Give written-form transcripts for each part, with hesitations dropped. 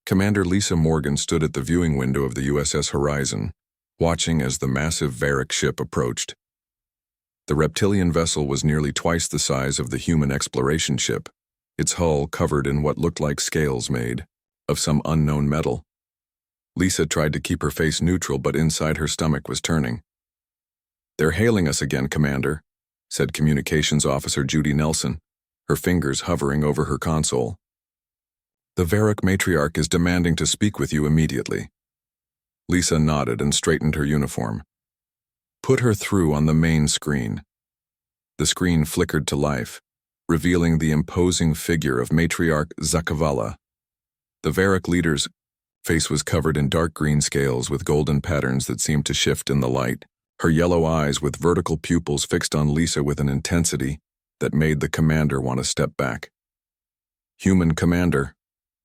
Commander Lisa Morgan stood at the viewing window of the USS Horizon, watching as the massive Varric ship approached. The reptilian vessel was nearly twice the size of the human exploration ship, its hull covered in what looked like scales made of some unknown metal. Lisa tried to keep her face neutral, but inside her stomach was turning. "They're hailing us again, Commander," said Communications Officer Judy Nelson, her fingers hovering over her console. "The Varric matriarch is demanding to speak with you immediately." Lisa nodded and straightened her uniform. "Put her through on the main screen." The screen flickered to life, revealing the imposing figure of Matriarch Zakavala. The Varric leader's face was covered in dark green scales with golden patterns that seemed to shift in the light, her yellow eyes with vertical pupils fixed on Lisa with an intensity that made the commander want to step back. "Human Commander,"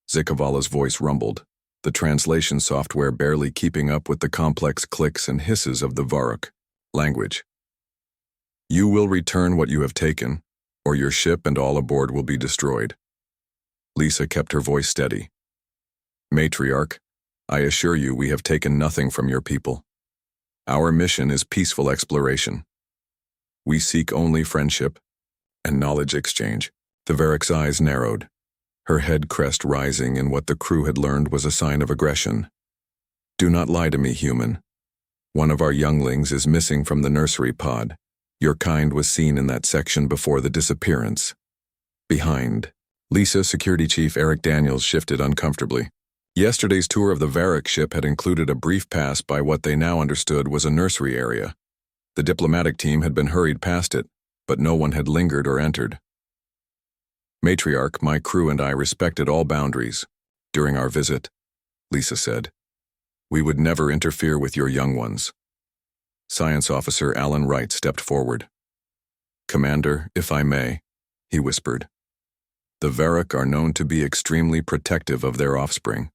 Zakavala's voice rumbled, the translation software barely keeping up with the complex clicks and hisses of the Varric language. "You will return what you have taken, or your ship and all aboard will be destroyed." Lisa kept her voice steady. "Matriarch, I assure you we have taken nothing from your people. Our mission is peaceful exploration. We seek only friendship and knowledge exchange." The Varric's eyes narrowed, her head crest rising in what the crew had learned was a sign of aggression. "Do not lie to me, human. One of our younglings is missing from the nursery pod. Your kind was seen in that section before the disappearance." Behind, Lisa Security Chief Eric Daniels shifted uncomfortably. Yesterday's tour of the Varric ship had included a brief pass by what they now understood was a nursery area. The diplomatic team had been hurried past it, but no one had lingered or entered. "Matriarch, my crew and I respected all boundaries during our visit," Lisa said. "We would never interfere with your young ones." Science Officer Alan Wright stepped forward. "Commander, if I may," he whispered. "The Varric are known to be extremely protective of their offspring.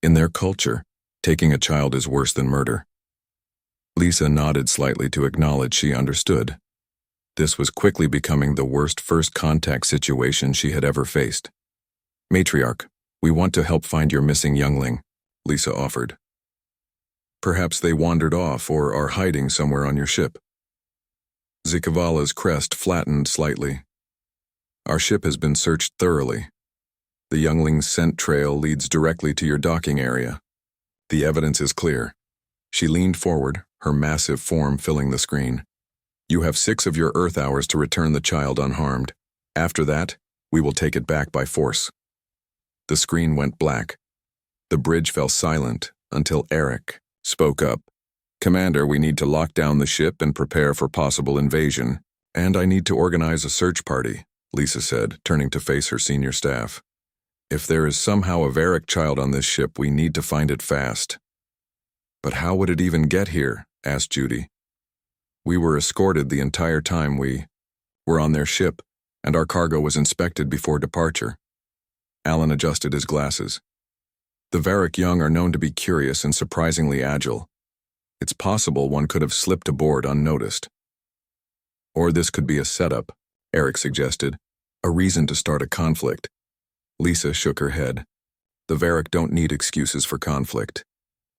In their culture, taking a child is worse than murder." Lisa nodded slightly to acknowledge she understood. This was quickly becoming the worst first contact situation she had ever faced. "Matriarch, we want to help find your missing youngling," Lisa offered. "Perhaps they wandered off or are hiding somewhere on your ship." Zakavala's crest flattened slightly. "Our ship has been searched thoroughly. The youngling's scent trail leads directly to your docking area. The evidence is clear." She leaned forward, her massive form filling the screen. "You have 6 of your Earth hours to return the child unharmed. After that, we will take it back by force." The screen went black. The bridge fell silent until Eric spoke up. "Commander, we need to lock down the ship and prepare for possible invasion. And I need to organize a search party," Lisa said, turning to face her senior staff. "If there is somehow a Varric child on this ship, we need to find it fast." "But how would it even get here?" asked Judy. "We were escorted the entire time we were on their ship, and our cargo was inspected before departure." Alan adjusted his glasses. "The Varric young are known to be curious and surprisingly agile. It's possible one could have slipped aboard unnoticed." "Or this could be a setup," Eric suggested, "a reason to start a conflict." Lisa shook her head. "The Varric don't need excuses for conflict.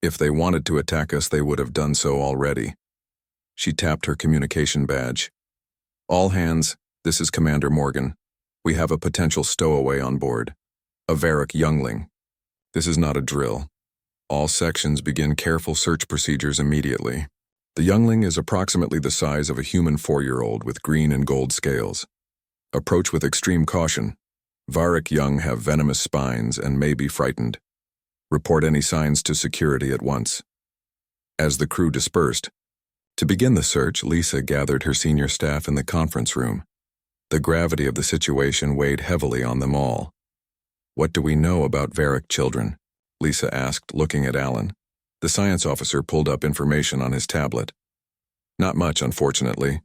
If they wanted to attack us, they would have done so already." She tapped her communication badge. "All hands, this is Commander Morgan. We have a potential stowaway on board. A Varric youngling. This is not a drill. All sections begin careful search procedures immediately. The youngling is approximately the size of a human 4-year-old with green and gold scales. Approach with extreme caution. Varric young have venomous spines and may be frightened. Report any signs to security at once." As the crew dispersed, to begin the search, Lisa gathered her senior staff in the conference room. The gravity of the situation weighed heavily on them all. "What do we know about Varric children?" Lisa asked, looking at Alan. The science officer pulled up information on his tablet. "Not much, unfortunately.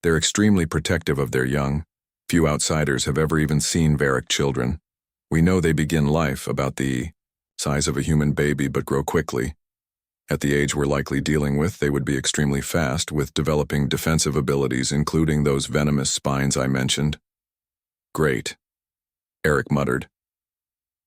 They're extremely protective of their young. Few outsiders have ever even seen Varric children. We know they begin life about the size of a human baby but grow quickly. At the age we're likely dealing with, they would be extremely fast with developing defensive abilities, including those venomous spines I mentioned." "Great," Eric muttered.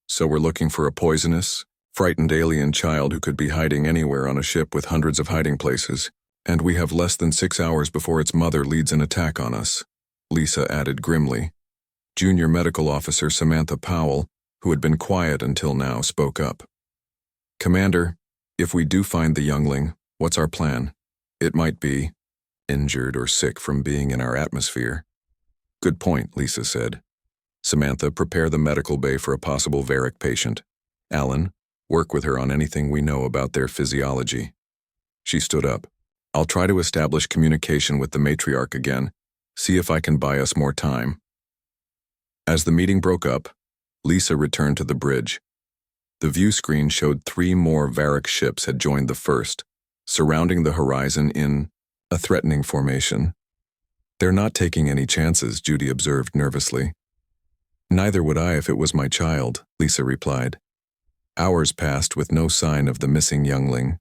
So we're looking for a poisonous, frightened alien child who could be hiding anywhere on a ship with hundreds of hiding places, and we have less than 6 hours before its mother leads an attack on us, Lisa added grimly. Junior Medical Officer Samantha Powell, who had been quiet until now, spoke up. Commander, if we do find the youngling, what's our plan? It might be injured or sick from being in our atmosphere. Good point, Lisa said. Samantha, prepare the medical bay for a possible Varric patient. Alan, work with her on anything we know about their physiology. She stood up. I'll try to establish communication with the matriarch again, see if I can buy us more time. As the meeting broke up, Lisa returned to the bridge. The view screen showed 3 more Varric ships had joined the first, surrounding the horizon in a threatening formation. They're not taking any chances, Judy observed nervously. Neither would I if it was my child, Lisa replied. Hours passed with no sign of the missing youngling.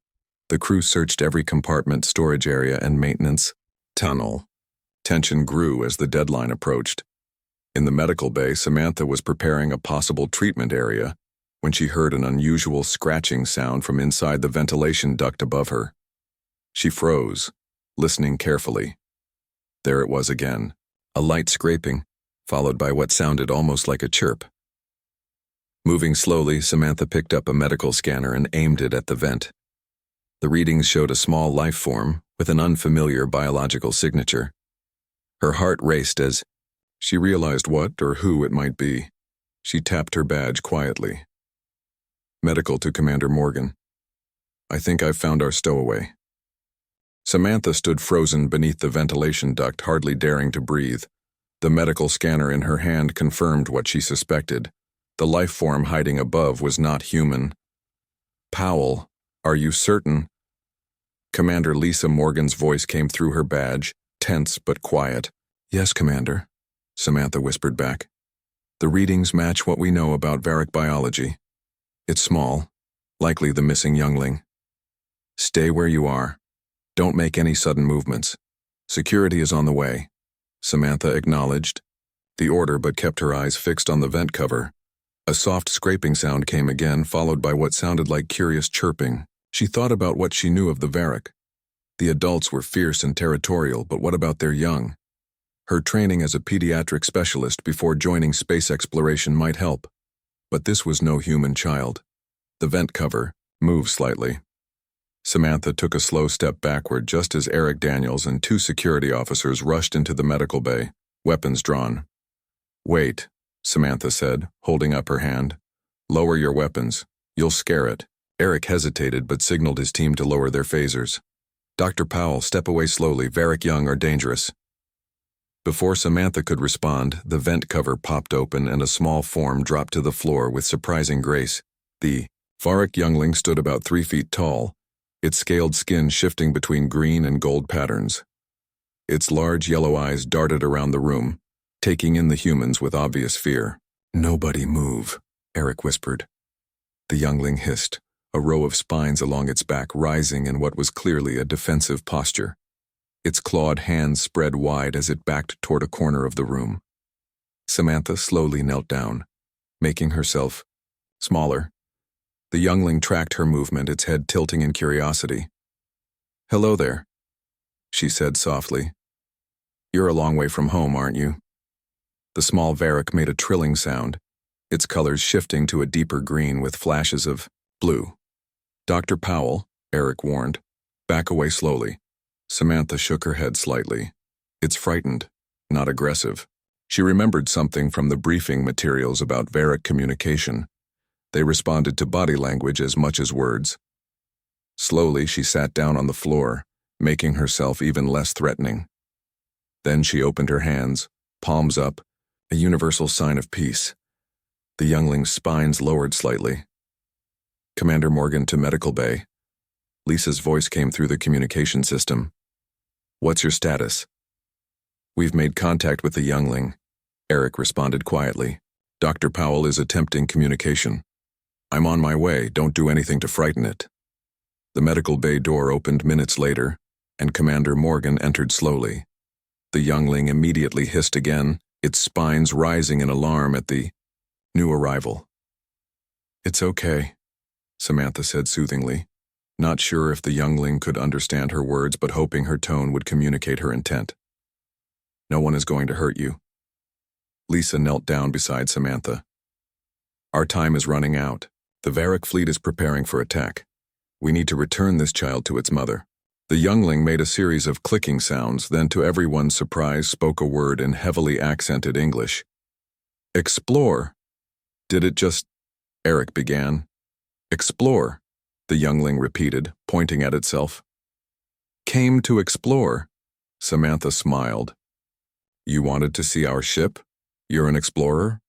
The crew searched every compartment, storage area, and maintenance tunnel. Tension grew as the deadline approached. In the medical bay, Samantha was preparing a possible treatment area when she heard an unusual scratching sound from inside the ventilation duct above her. She froze, listening carefully. There it was again, a light scraping, followed by what sounded almost like a chirp. Moving slowly, Samantha picked up a medical scanner and aimed it at the vent. The readings showed a small life form with an unfamiliar biological signature. Her heart raced as she realized what or who it might be. She tapped her badge quietly. Medical to Commander Morgan. I think I've found our stowaway. Samantha stood frozen beneath the ventilation duct, hardly daring to breathe. The medical scanner in her hand confirmed what she suspected. The life form hiding above was not human. Powell, are you certain? Commander Lisa Morgan's voice came through her badge, tense but quiet. Yes, Commander, Samantha whispered back. The readings match what we know about Varric biology. It's small, likely the missing youngling. Stay where you are. Don't make any sudden movements. Security is on the way, Samantha acknowledged. The order but kept her eyes fixed on the vent cover. A soft scraping sound came again, followed by what sounded like curious chirping. She thought about what she knew of the Varric. The adults were fierce and territorial, but what about their young? Her training as a pediatric specialist before joining space exploration might help. But this was no human child. The vent cover moved slightly. Samantha took a slow step backward just as Eric Daniels and 2 security officers rushed into the medical bay, weapons drawn. Wait, Samantha said, holding up her hand. Lower your weapons. You'll scare it. Eric hesitated but signaled his team to lower their phasers. Dr. Powell, step away slowly. Varric young are dangerous. Before Samantha could respond, the vent cover popped open and a small form dropped to the floor with surprising grace. The Varric youngling stood about 3 feet tall, its scaled skin shifting between green and gold patterns. Its large yellow eyes darted around the room, taking in the humans with obvious fear. Nobody move, Eric whispered. The youngling hissed, a row of spines along its back rising in what was clearly a defensive posture. Its clawed hands spread wide as it backed toward a corner of the room. Samantha slowly knelt down, making herself smaller. The youngling tracked her movement, its head tilting in curiosity. Hello there, she said softly. You're a long way from home, aren't you? The small Varric made a trilling sound, its colors shifting to a deeper green with flashes of blue. Dr. Powell, Eric warned, back away slowly. Samantha shook her head slightly. It's frightened, not aggressive. She remembered something from the briefing materials about Varric communication. They responded to body language as much as words. Slowly, she sat down on the floor, making herself even less threatening. Then she opened her hands, palms up, a universal sign of peace. The youngling's spines lowered slightly. Commander Morgan to medical bay. Lisa's voice came through the communication system. What's your status? We've made contact with the youngling, Eric responded quietly. Dr. Powell is attempting communication. I'm on my way, don't do anything to frighten it. The medical bay door opened minutes later, and Commander Morgan entered slowly. The youngling immediately hissed again, its spines rising in alarm at the new arrival. It's okay, Samantha said soothingly, not sure if the youngling could understand her words but hoping her tone would communicate her intent. No one is going to hurt you. Lisa knelt down beside Samantha. Our time is running out. The Varric fleet is preparing for attack. We need to return this child to its mother. The youngling made a series of clicking sounds, then to everyone's surprise spoke a word in heavily accented English. Explore. Did it just... Eric began. Explore, the youngling repeated, pointing at itself. Came to explore. Samantha smiled. You wanted to see our ship? You're an explorer?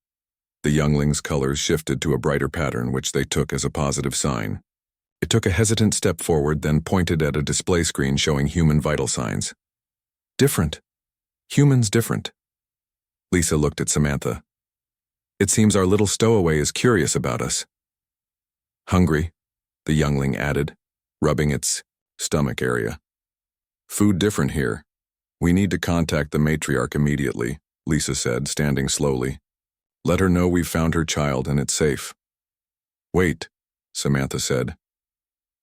The youngling's colors shifted to a brighter pattern, which they took as a positive sign. It took a hesitant step forward, then pointed at a display screen showing human vital signs. Different. Humans different. Lisa looked at Samantha. It seems our little stowaway is curious about us. Hungry, the youngling added, rubbing its stomach area. Food different here. We need to contact the matriarch immediately, Lisa said, standing slowly. Let her know we've found her child and it's safe. Wait, Samantha said.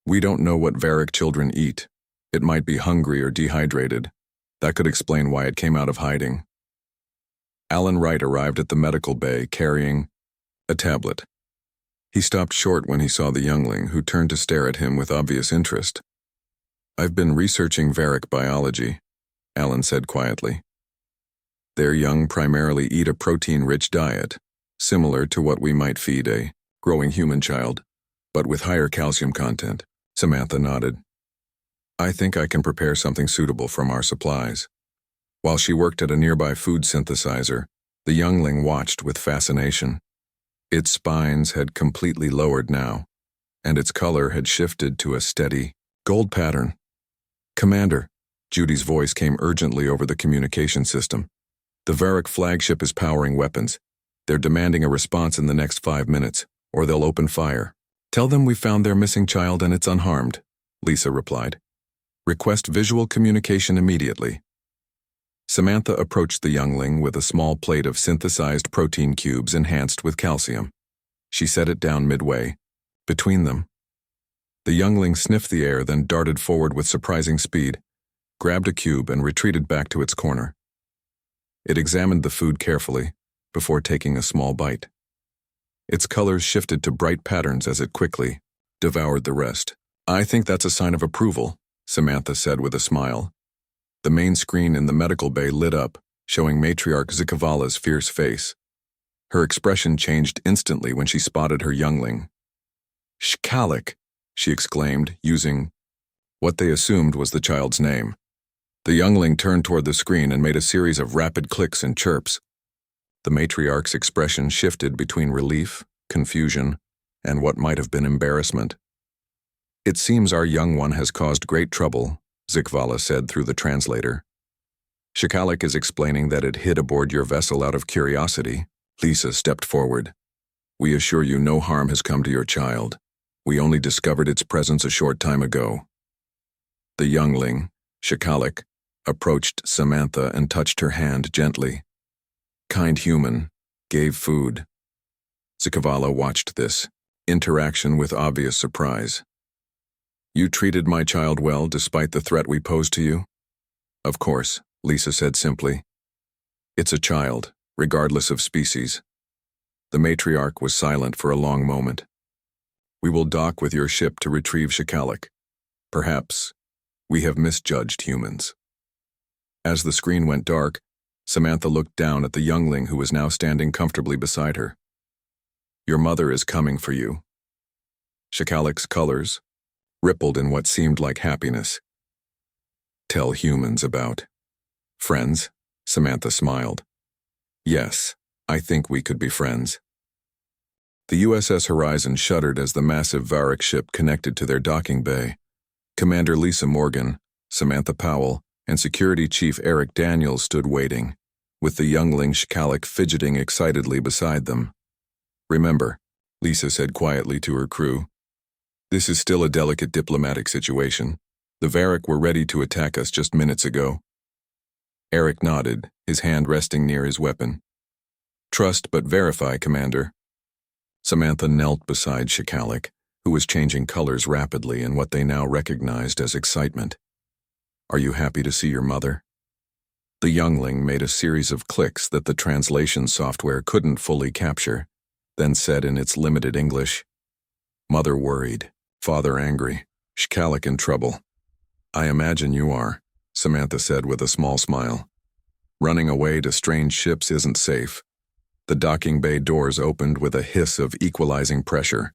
We don't know what Varric children eat. It might be hungry or dehydrated. That could explain why it came out of hiding. Alan Wright arrived at the medical bay carrying a tablet. He stopped short when he saw the youngling, who turned to stare at him with obvious interest. I've been researching Varric biology, Alan said quietly. Their young primarily eat a protein-rich diet, similar to what we might feed a growing human child, but with higher calcium content. Samantha nodded. I think I can prepare something suitable from our supplies. While she worked at a nearby food synthesizer, the youngling watched with fascination. Its spines had completely lowered now, and its color had shifted to a steady gold pattern. Commander, Judy's voice came urgently over the communication system. The Varric flagship is powering weapons. They're demanding a response in the next 5 minutes, or they'll open fire. Tell them we found their missing child and it's unharmed, Lisa replied. Request visual communication immediately. Samantha approached the youngling with a small plate of synthesized protein cubes enhanced with calcium. She set it down midway, between them. The youngling sniffed the air, then darted forward with surprising speed, grabbed a cube and retreated back to its corner. It examined the food carefully, before taking a small bite. Its colors shifted to bright patterns as it quickly devoured the rest. I think that's a sign of approval, Samantha said with a smile. The main screen in the medical bay lit up, showing Matriarch Zikavala's fierce face. Her expression changed instantly when she spotted her youngling. Shkalik, she exclaimed, using what they assumed was the child's name. The youngling turned toward the screen and made a series of rapid clicks and chirps. The matriarch's expression shifted between relief, confusion, and what might have been embarrassment. It seems our young one has caused great trouble, Zikvala said through the translator. Shkalik is explaining that it hid aboard your vessel out of curiosity. Lisa stepped forward. We assure you no harm has come to your child. We only discovered its presence a short time ago. The youngling, Shkalik, approached Samantha and touched her hand gently. Kind human, gave food. Zikavala watched this interaction with obvious surprise. You treated my child well despite the threat we posed to you? Of course, Lisa said simply. It's a child, regardless of species. The matriarch was silent for a long moment. We will dock with your ship to retrieve Shkalik. Perhaps we have misjudged humans. As the screen went dark, Samantha looked down at the youngling who was now standing comfortably beside her. Your mother is coming for you. Shkalik's colors rippled in what seemed like happiness. Tell humans about friends, Samantha smiled. Yes, I think we could be friends. The USS Horizon shuddered as the massive Varric ship connected to their docking bay. Commander Lisa Morgan, Samantha Powell, and Security Chief Eric Daniels stood waiting, with the youngling Shkalik fidgeting excitedly beside them. Remember, Lisa said quietly to her crew, this is still a delicate diplomatic situation. The Varric were ready to attack us just minutes ago. Eric nodded, his hand resting near his weapon. Trust but verify, Commander. Samantha knelt beside Shikalik, who was changing colors rapidly in what they now recognized as excitement. "Are you happy to see your mother?" The youngling made a series of clicks that the translation software couldn't fully capture, then said in its limited English, "Mother worried, father angry, Shikalik in trouble." "I imagine you are," Samantha said with a small smile. "Running away to strange ships isn't safe." The docking bay doors opened with a hiss of equalizing pressure.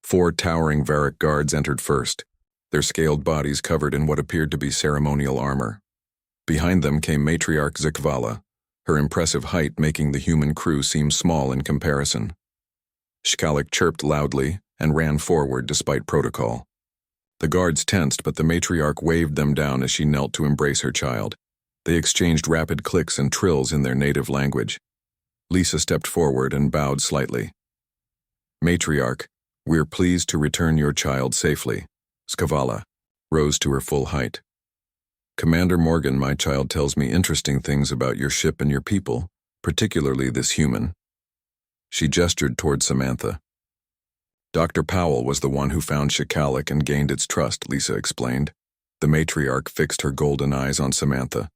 4 towering Varric guards entered first, their scaled bodies covered in what appeared to be ceremonial armor. Behind them came Matriarch Zikvala, her impressive height making the human crew seem small in comparison. Shikalik chirped loudly and ran forward despite protocol. The guards tensed, but the matriarch waved them down as she knelt to embrace her child. They exchanged rapid clicks and trills in their native language. Lisa stepped forward and bowed slightly. "Matriarch, we're pleased to return your child safely." Zikvala rose to her full height. "Commander Morgan, my child tells me interesting things about your ship and your people, particularly this human." She gestured toward Samantha. "Dr. Powell was the one who found Shikalik and gained its trust," Lisa explained. The matriarch fixed her golden eyes on Samantha.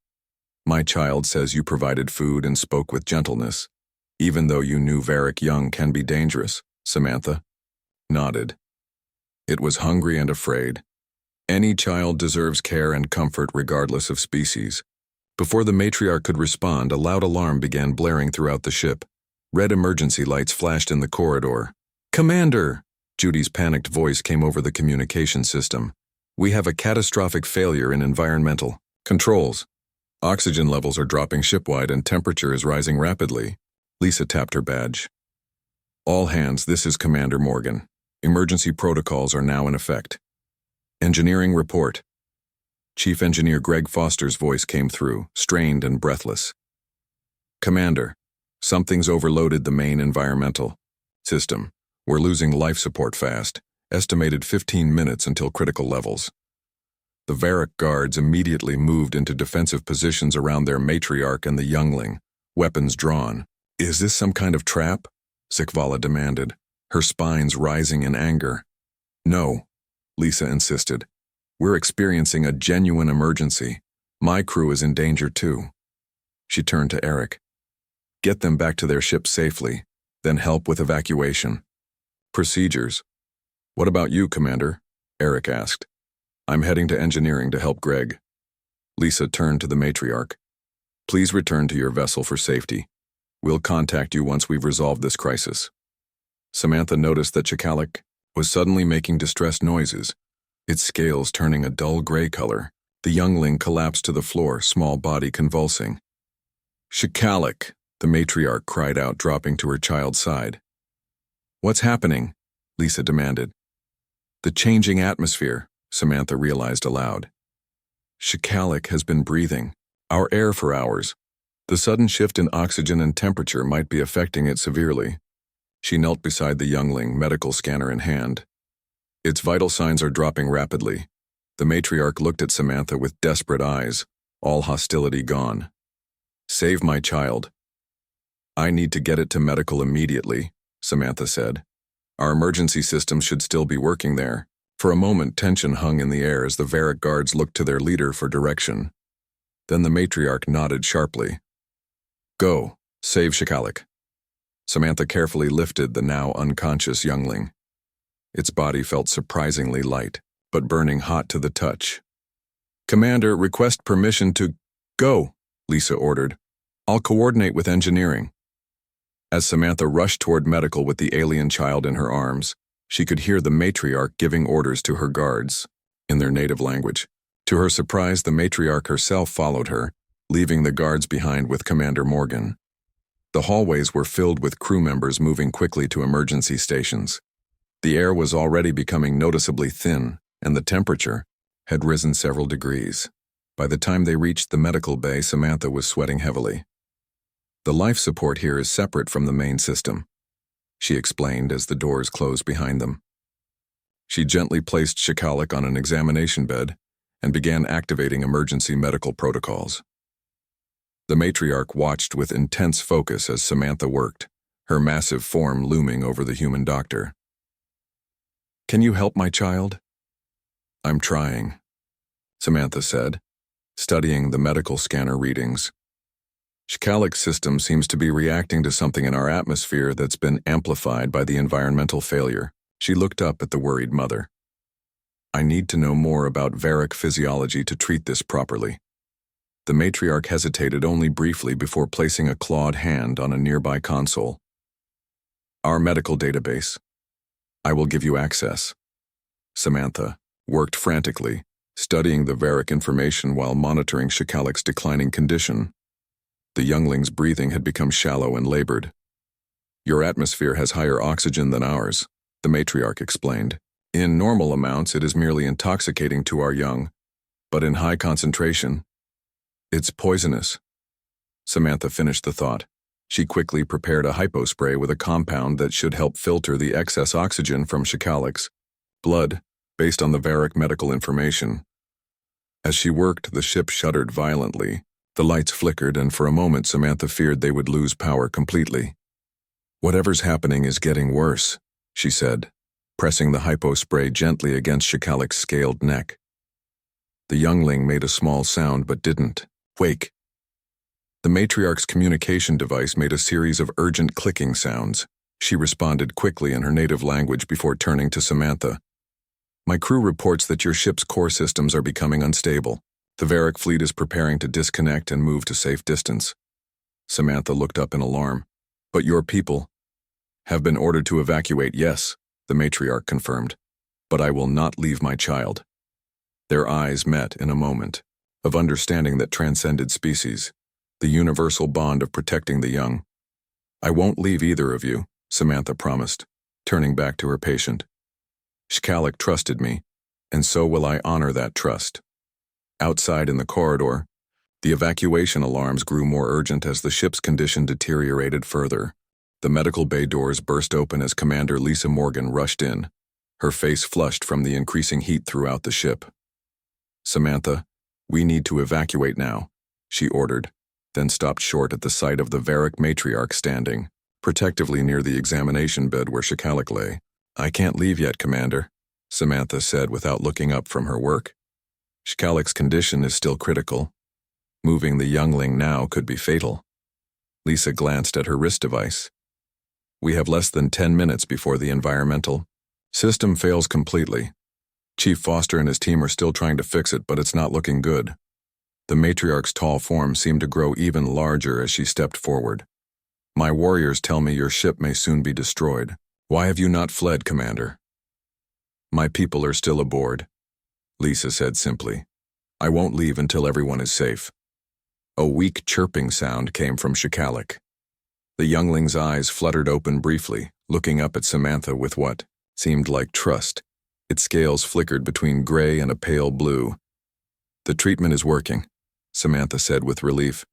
"My child says you provided food and spoke with gentleness, even though you knew Varric young can be dangerous." Samantha nodded. "It was hungry and afraid. Any child deserves care and comfort regardless of species." Before the matriarch could respond, a loud alarm began blaring throughout the ship. Red emergency lights flashed in the corridor. "Commander!" Judy's panicked voice came over the communication system. "We have a catastrophic failure in environmental controls. Oxygen levels are dropping shipwide and temperature is rising rapidly." Lisa tapped her badge. "All hands, this is Commander Morgan. Emergency protocols are now in effect. Engineering report." Chief Engineer Greg Foster's voice came through, strained and breathless. "Commander, something's overloaded the main environmental system. We're losing life support fast, estimated 15 minutes until critical levels." The Varric guards immediately moved into defensive positions around their matriarch and the youngling, weapons drawn. "Is this some kind of trap?" Zikvala demanded, her spines rising in anger. "No," Lisa insisted. "We're experiencing a genuine emergency. My crew is in danger too." She turned to Eric. "Get them back to their ship safely, then help with evacuation." "Procedures." "What about you, Commander?" Eric asked. "I'm heading to engineering to help Greg." Lisa turned to the matriarch. "Please return to your vessel for safety. We'll contact you once we've resolved this crisis." Samantha noticed that Shikalik was suddenly making distressed noises, its scales turning a dull gray color. The youngling collapsed to the floor, small body convulsing. "Shikalik!" the matriarch cried out, dropping to her child's side. "What's happening?" Lisa demanded. "The changing atmosphere," Samantha realized aloud. "Shikalik has been breathing our air for hours. The sudden shift in oxygen and temperature might be affecting it severely." She knelt beside the youngling, medical scanner in hand. "Its vital signs are dropping rapidly." The matriarch looked at Samantha with desperate eyes, all hostility gone. "Save my child." "I need to get it to medical immediately," Samantha said. "Our emergency systems should still be working there." For a moment, tension hung in the air as the Varric guards looked to their leader for direction. Then the matriarch nodded sharply. "Go, save Shikalik." Samantha carefully lifted the now unconscious youngling. Its body felt surprisingly light, but burning hot to the touch. "Commander, request permission to go," Lisa ordered. "I'll coordinate with engineering." As Samantha rushed toward medical with the alien child in her arms, she could hear the matriarch giving orders to her guards in their native language. To her surprise, the matriarch herself followed her, leaving the guards behind with Commander Morgan. The hallways were filled with crew members moving quickly to emergency stations. The air was already becoming noticeably thin, and the temperature had risen several degrees. By the time they reached the medical bay, Samantha was sweating heavily. "The life support here is separate from the main system," she explained as the doors closed behind them. She gently placed Shikalik on an examination bed and began activating emergency medical protocols. The matriarch watched with intense focus as Samantha worked, her massive form looming over the human doctor. "Can you help my child?" "I'm trying," Samantha said, studying the medical scanner readings. "Shkalik's system seems to be reacting to something in our atmosphere that's been amplified by the environmental failure." She looked up at the worried mother. "I need to know more about Varric physiology to treat this properly." The matriarch hesitated only briefly before placing a clawed hand on a nearby console. "Our medical database. I will give you access." Samantha worked frantically, studying the Varric information while monitoring Shkalik's declining condition. The youngling's breathing had become shallow and labored. "Your atmosphere has higher oxygen than ours," the matriarch explained. "In normal amounts, it is merely intoxicating to our young, but in high concentration, it's poisonous." Samantha finished the thought. She quickly prepared a hypospray with a compound that should help filter the excess oxygen from Shkalik's blood, based on the Varric medical information. As she worked, the ship shuddered violently. The lights flickered, and for a moment Samantha feared they would lose power completely. "Whatever's happening is getting worse," she said, pressing the hypospray gently against Shkalik's scaled neck. The youngling made a small sound but didn't wake. The matriarch's communication device made a series of urgent clicking sounds. She responded quickly in her native language before turning to Samantha. "My crew reports that your ship's core systems are becoming unstable. The Varric fleet is preparing to disconnect and move to safe distance." Samantha looked up in alarm. "But your people have been ordered to evacuate." "Yes," the matriarch confirmed, "but I will not leave my child." Their eyes met in a moment of understanding that transcended species, the universal bond of protecting the young. "I won't leave either of you," Samantha promised, turning back to her patient. "Shkalik trusted me, and so will I honor that trust." Outside in the corridor, the evacuation alarms grew more urgent as the ship's condition deteriorated further. The medical bay doors burst open as Commander Lisa Morgan rushed in, her face flushed from the increasing heat throughout the ship. "Samantha, we need to evacuate now," she ordered, then stopped short at the sight of the Varric matriarch standing, protectively near the examination bed where Shkalik lay. "I can't leave yet, Commander," Samantha said without looking up from her work. "Shkalik's condition is still critical. Moving the youngling now could be fatal." Lisa glanced at her wrist device. "We have less than 10 minutes before the environmental system fails completely. Chief Foster and his team are still trying to fix it, but it's not looking good." The matriarch's tall form seemed to grow even larger as she stepped forward. "My warriors tell me your ship may soon be destroyed. Why have you not fled, Commander?" "My people are still aboard," Lisa said simply. "I won't leave until everyone is safe." A weak chirping sound came from Shkalik. The youngling's eyes fluttered open briefly, looking up at Samantha with what seemed like trust. Its scales flickered between gray and a pale blue. "The treatment is working," Samantha said with relief,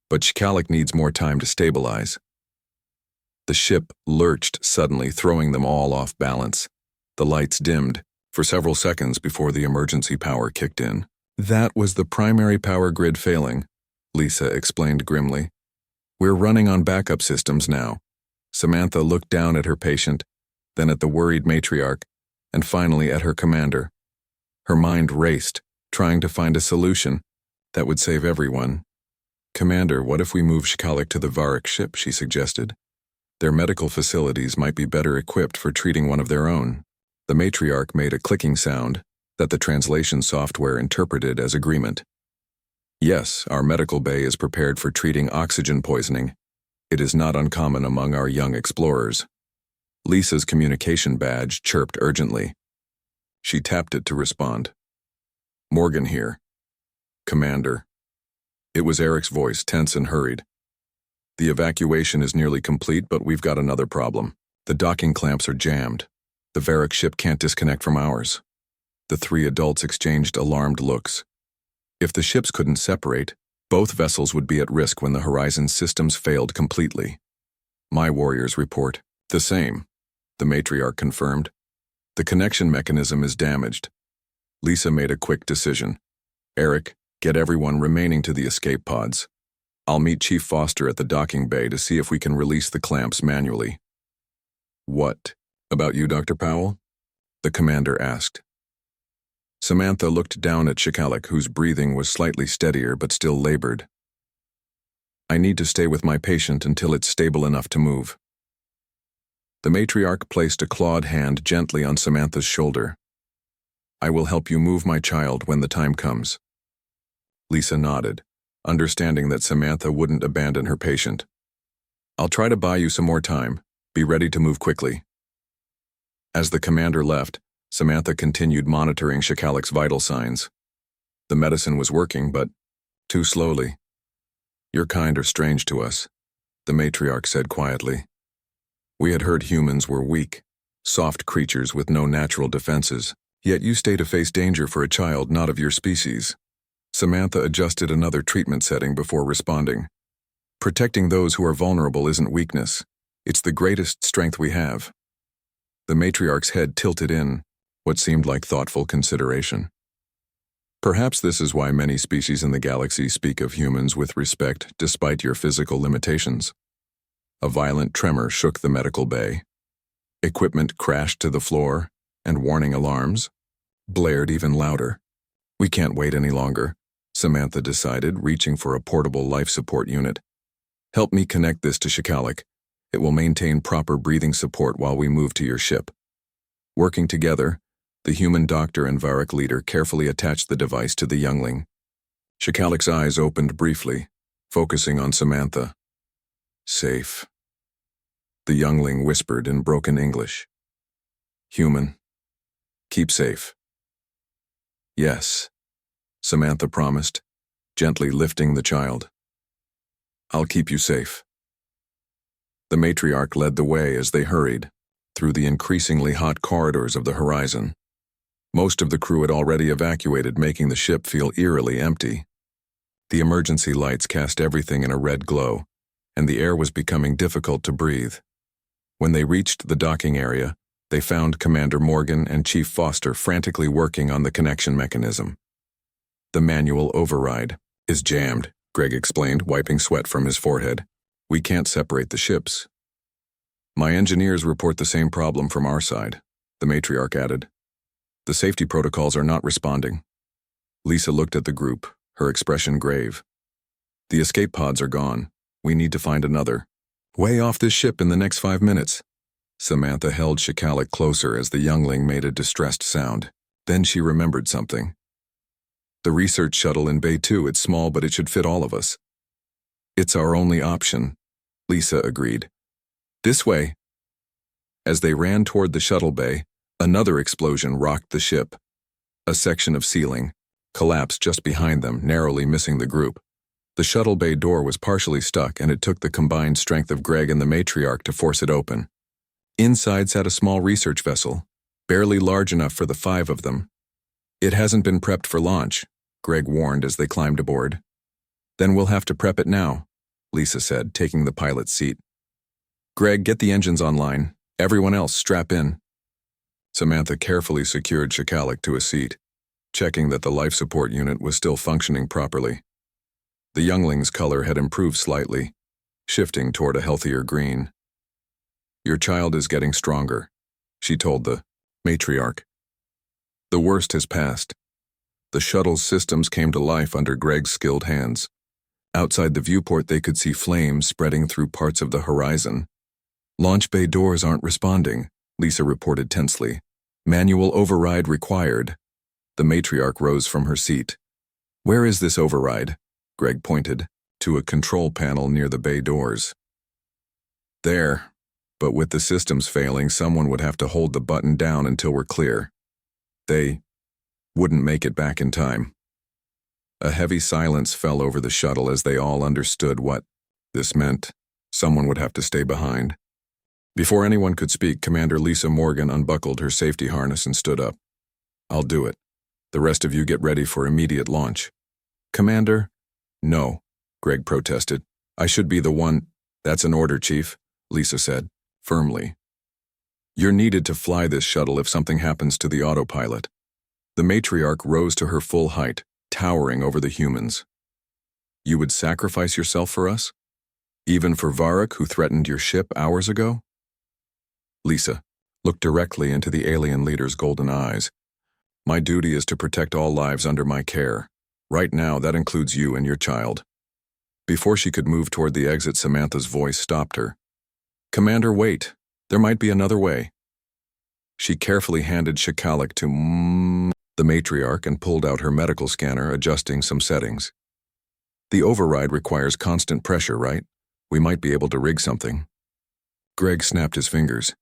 "but Shkalik needs more time to stabilize." The ship lurched suddenly, throwing them all off balance. The lights dimmed for several seconds before the emergency power kicked in. "That was the primary power grid failing," Lisa explained grimly. "We're running on backup systems now." Samantha looked down at her patient, then at the worried matriarch, and finally at her commander. Her mind raced, trying to find a solution that would save everyone. "Commander, what if we move Shkalik to the Varric ship?" she suggested. "Their medical facilities might be better equipped for treating one of their own." The matriarch made a clicking sound that the translation software interpreted as agreement. "Yes, our medical bay is prepared for treating oxygen poisoning. It is not uncommon among our young explorers." Lisa's communication badge chirped urgently. She tapped it to respond. "Morgan here. Commander." It was Eric's voice, tense and hurried. "The evacuation is nearly complete, but we've got another problem. The docking clamps are jammed. The Varric ship can't disconnect from ours." The three adults exchanged alarmed looks. If the ships couldn't separate, both vessels would be at risk when the Horizon systems failed completely. "My warriors report the same," the matriarch confirmed. "The connection mechanism is damaged." Lisa made a quick decision. "Eric, get everyone remaining to the escape pods. I'll meet Chief Foster at the docking bay to see if we can release the clamps manually. What about you, Dr. Powell? The commander asked. Samantha looked down at Shikalik, whose breathing was slightly steadier but still labored. I need to stay with my patient until it's stable enough to move. The matriarch placed a clawed hand gently on Samantha's shoulder. I will help you move my child when the time comes. Lisa nodded, understanding that Samantha wouldn't abandon her patient. I'll try to buy you some more time. Be ready to move quickly. As the commander left, Samantha continued monitoring Shikalik's vital signs. The medicine was working, but too slowly. Your kind are strange to us, the matriarch said quietly. We had heard humans were weak, soft creatures with no natural defenses, yet you stay to face danger for a child not of your species. Samantha adjusted another treatment setting before responding. Protecting those who are vulnerable isn't weakness. It's the greatest strength we have. The matriarch's head tilted in, what seemed like thoughtful consideration. Perhaps this is why many species in the galaxy speak of humans with respect despite your physical limitations. A violent tremor shook the medical bay. Equipment crashed to the floor, and warning alarms blared even louder. We can't wait any longer, Samantha decided, reaching for a portable life support unit. Help me connect this to Shikalik. It will maintain proper breathing support while we move to your ship. Working together, the human doctor and Varric leader carefully attached the device to the youngling. Shikalik's eyes opened briefly, focusing on Samantha. Safe. The youngling whispered in broken English. Human. Keep safe. Yes, Samantha promised, gently lifting the child. I'll keep you safe. The matriarch led the way as they hurried through the increasingly hot corridors of the horizon. Most of the crew had already evacuated, making the ship feel eerily empty. The emergency lights cast everything in a red glow, and the air was becoming difficult to breathe. When they reached the docking area, they found Commander Morgan and Chief Foster frantically working on the connection mechanism. The manual override is jammed, Greg explained, wiping sweat from his forehead. We can't separate the ships. My engineers report the same problem from our side, the matriarch added. The safety protocols are not responding. Lisa looked at the group, her expression grave. The escape pods are gone. We need to find another. Way off this ship in the next 5 minutes. Samantha held Shikalik closer as the youngling made a distressed sound. Then she remembered something. The research shuttle in Bay 2, it's small, but it should fit all of us. It's our only option, Lisa agreed. This way. As they ran toward the shuttle bay, another explosion rocked the ship. A section of ceiling collapsed just behind them, narrowly missing the group. The shuttle bay door was partially stuck, and it took the combined strength of Greg and the matriarch to force it open. Inside sat a small research vessel, barely large enough for the 5 of them. It hasn't been prepped for launch, Greg warned as they climbed aboard. Then we'll have to prep it now, Lisa said, taking the pilot's seat. Greg, get the engines online. Everyone else, strap in. Samantha carefully secured Shikalik to a seat, checking that the life support unit was still functioning properly. The youngling's color had improved slightly, shifting toward a healthier green. Your child is getting stronger, she told the matriarch. The worst has passed. The shuttle's systems came to life under Greg's skilled hands. Outside the viewport, they could see flames spreading through parts of the horizon. Launch bay doors aren't responding, Lisa reported tensely. Manual override required. The matriarch rose from her seat. Where is this override? Greg pointed to a control panel near the bay doors. There, but with the systems failing, someone would have to hold the button down until we're clear. They wouldn't make it back in time. A heavy silence fell over the shuttle as they all understood what this meant. Someone would have to stay behind. Before anyone could speak, Commander Lisa Morgan unbuckled her safety harness and stood up. I'll do it. The rest of you get ready for immediate launch. Commander? No, Greg protested. I should be the one. That's an order, Chief, Lisa said, firmly. You're needed to fly this shuttle if something happens to the autopilot. The matriarch rose to her full height, towering over the humans. You would sacrifice yourself for us? Even for Varrock, who threatened your ship hours ago? Lisa looked directly into the alien leader's golden eyes. My duty is to protect all lives under my care. Right now, that includes you and your child. Before she could move toward the exit, Samantha's voice stopped her. Commander, wait. There might be another way. She carefully handed Shikalik to the matriarch and pulled out her medical scanner, adjusting some settings. The override requires constant pressure, right? We might be able to rig something. Greg snapped his fingers.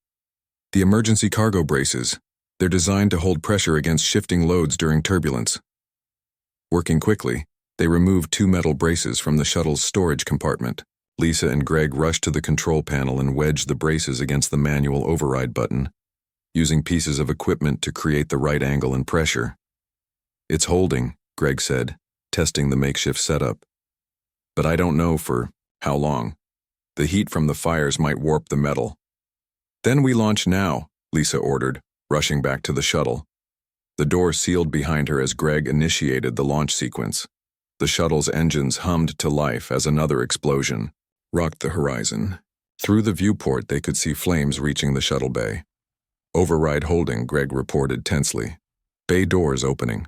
The emergency cargo braces. They're designed to hold pressure against shifting loads during turbulence. Working quickly, they removed 2 metal braces from the shuttle's storage compartment. Lisa and Greg rushed to the control panel and wedged the braces against the manual override button, using pieces of equipment to create the right angle and pressure. It's holding, Greg said, testing the makeshift setup. But I don't know for how long. The heat from the fires might warp the metal. Then we launch now, Lisa ordered, rushing back to the shuttle. The door sealed behind her as Greg initiated the launch sequence. The shuttle's engines hummed to life as another explosion rocked the horizon. Through the viewport, they could see flames reaching the shuttle bay. Override holding, Greg reported tensely. Bay doors opening.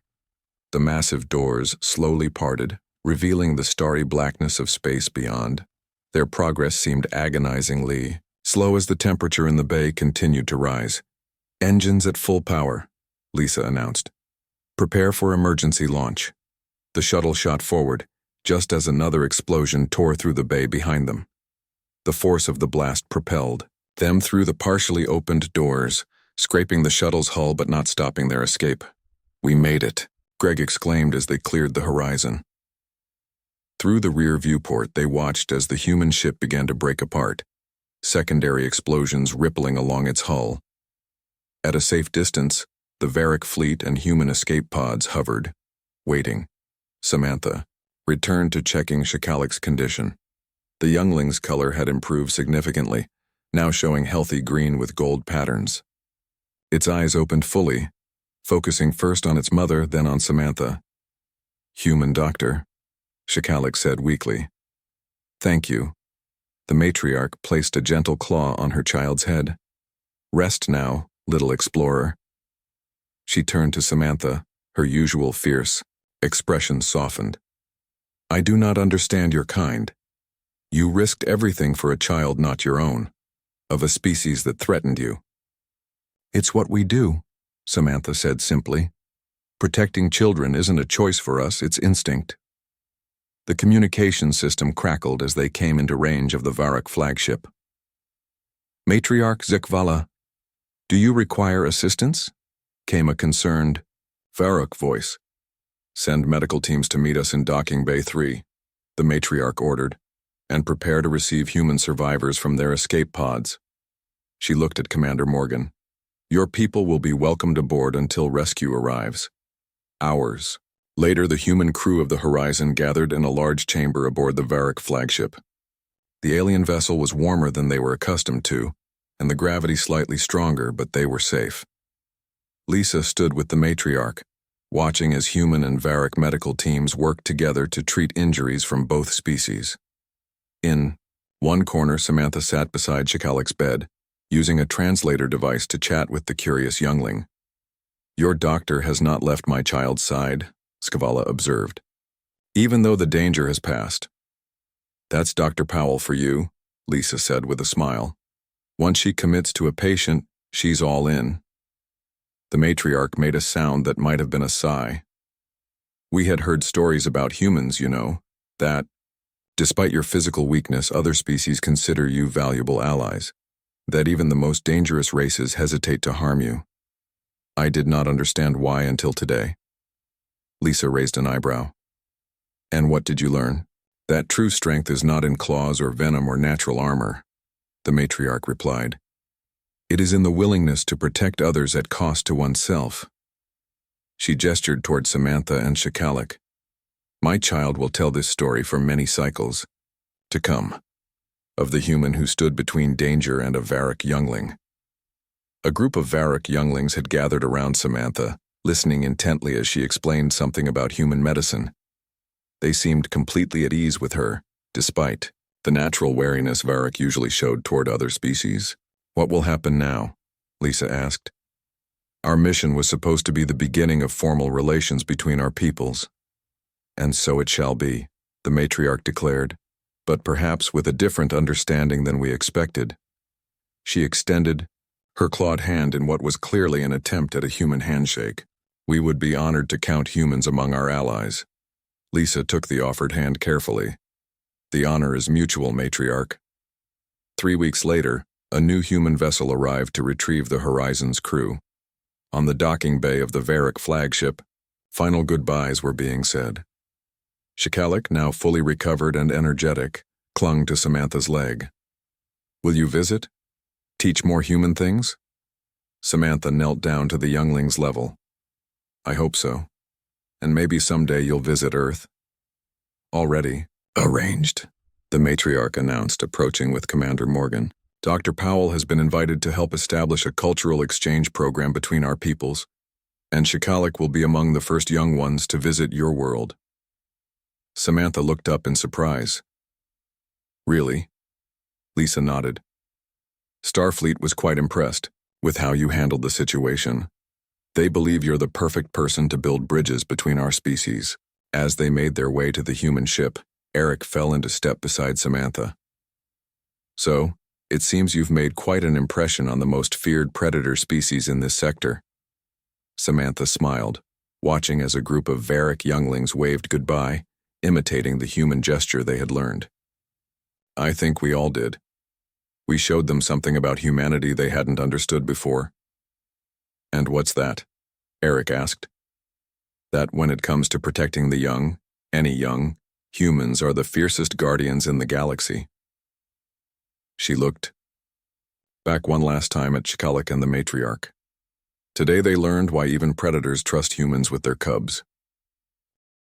The massive doors slowly parted, revealing the starry blackness of space beyond. Their progress seemed agonizingly slow as the temperature in the bay continued to rise. Engines at full power, Lisa announced. Prepare for emergency launch. The shuttle shot forward, just as another explosion tore through the bay behind them. The force of the blast propelled them through the partially opened doors, scraping the shuttle's hull but not stopping their escape. We made it, Greg exclaimed as they cleared the horizon. Through the rear viewport, they watched as the human ship began to break apart, secondary explosions rippling along its hull. At a safe distance, the Varrock fleet and human escape pods hovered, waiting. Samantha returned to checking Shikalik's condition. The youngling's color had improved significantly, now showing healthy green with gold patterns. Its eyes opened fully, focusing first on its mother, then on Samantha. Human doctor, Shikalik said weakly. Thank you. The matriarch placed a gentle claw on her child's head. Rest now, little explorer. She turned to Samantha, her usual fierce expression softened. I do not understand your kind. You risked everything for a child not your own, of a species that threatened you. It's what we do, Samantha said simply. Protecting children isn't a choice for us, it's instinct. The communication system crackled as they came into range of the Varrock flagship. Matriarch Zekvala, do you require assistance? Came a concerned Varrock voice. Send medical teams to meet us in Docking Bay 3, the matriarch ordered, and prepare to receive human survivors from their escape pods. She looked at Commander Morgan. Your people will be welcomed aboard until rescue arrives. Hours later, the human crew of the Horizon gathered in a large chamber aboard the Varrock flagship. The alien vessel was warmer than they were accustomed to, and the gravity slightly stronger, but they were safe. Lisa stood with the matriarch, watching as human and Varrock medical teams worked together to treat injuries from both species. In one corner, Samantha sat beside Shikalik's bed, using a translator device to chat with the curious youngling. Your doctor has not left my child's side, Skavala observed, even though the danger has passed. That's Dr. Powell for you, Lisa said with a smile. Once she commits to a patient, she's all in. The matriarch made a sound that might have been a sigh. We had heard stories about humans, you know, that, despite your physical weakness, other species consider you valuable allies, that even the most dangerous races hesitate to harm you. I did not understand why until today. Lisa raised an eyebrow. And what did you learn? That true strength is not in claws or venom or natural armor, the matriarch replied. It is in the willingness to protect others at cost to oneself. She gestured toward Samantha and Shikalik. My child will tell this story for many cycles to come, of the human who stood between danger and a Varrock youngling. A group of Varrock younglings had gathered around Samantha, listening intently as she explained something about human medicine. They seemed completely at ease with her, despite the natural wariness Varric usually showed toward other species. "What will happen now?" Lisa asked. "Our mission was supposed to be the beginning of formal relations between our peoples." "And so it shall be," the matriarch declared, "but perhaps with a different understanding than we expected." She extended her clawed hand in what was clearly an attempt at a human handshake. "We would be honored to count humans among our allies." Lisa took the offered hand carefully. "The honor is mutual, matriarch." 3 weeks later, a new human vessel arrived to retrieve the Horizon's crew. On the docking bay of the Varric flagship, final goodbyes were being said. Shikalik, now fully recovered and energetic, clung to Samantha's leg. "Will you visit? Teach more human things?" Samantha knelt down to the youngling's level. "I hope so. And maybe someday you'll visit Earth." "Already arranged," the matriarch announced, approaching with Commander Morgan. "Dr. Powell has been invited to help establish a cultural exchange program between our peoples, and Shikalik will be among the first young ones to visit your world." Samantha looked up in surprise. "Really?" Lisa nodded. "Starfleet was quite impressed with how you handled the situation. They believe you're the perfect person to build bridges between our species." As they made their way to the human ship, Eric fell into step beside Samantha. "So, it seems you've made quite an impression on the most feared predator species in this sector." Samantha smiled, watching as a group of Varric younglings waved goodbye, imitating the human gesture they had learned. "I think we all did. We showed them something about humanity they hadn't understood before." "And what's that?" Eric asked. "That when it comes to protecting the young, any young, humans are the fiercest guardians in the galaxy." She looked back one last time at Shikalik and the matriarch. Today they learned why even predators trust humans with their cubs.